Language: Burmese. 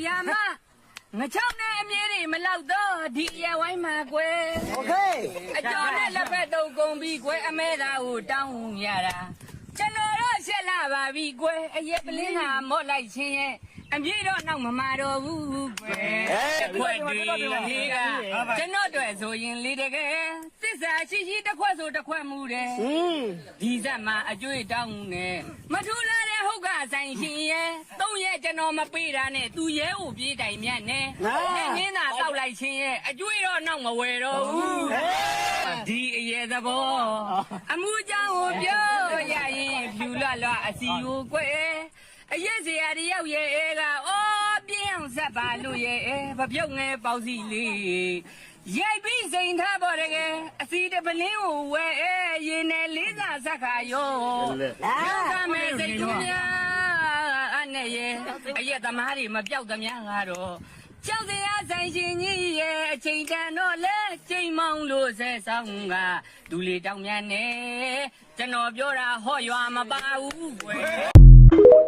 လောက်ရမငချောင်းနဲ့အမြဲတွေမလောက်တော့ဒီရဲဝိုင်းမှာကွယ်โอเคအကျော်နဲ့လက်ဖက်တုံကုန်ပြီးကွယ်အမဲသားကိုတောင်းရတာကျွန်တော်တော့ရှက်လာပါပြီကွယ်အရက်ပလင်းကမော့လိုက်ချင်းရဲ့အပြေတော့နောက်မမာတော့ဘူးကွယ်ခွက်တွေလေးကကျွန်တော်တို့ဆိုရင်လေးတကယ်သစ္စာရှိရှိတစ်ခွက်ဆိုတစ်ခွက်မှုတယ်ဒီဇက်မှာအကျွေးတောင်းနေမထူလာတဲ့ဟုတ်ကဆိုင်ရှင်ရဲ့သုံးရက်ကျွန်တော်မပေးတာနဲ့သူရဲကိုပြေးတိုင်မြတ်နဲ့နင်းသာတောက်လိုက်ချင်းရဲ့အကျွေးတော့နောက်မဝယ်တော့ဘူးဒီအရေသဘောအမှုကြောင့်ကိုပြောရရင်ဖြူလွတ်လွတ်အစီကိုကွယ်အရက်စရာတယောက်ရဲ့ကအော်ပြင်းအောင်ဆက်ပါလို့ရဲ့ဗပြုတ်ငယ်ပေါစီလေးရိုက်ပြီးစိန်ထားပေါ်တကယ်အစီတပလင်းကိုဝဲရင်နဲ့လေးစားဆက်ခါရောရောကမဲ့စိတ်ထုံးများနဲ့ရဲ့အရက်သမားတွေမပြောက်သမျှကတော့ကြောက်စရာဆိုင်ရှင်ကြီးရဲ့အချိန်တန်တော့လဲချိန်မောင်းလို့ဆဲဆောင်ကဒူလီတောင်မြတ်နဲ့ကျွန်တော်ပြောတာဟော့ရွာမပါဘူးကွယ်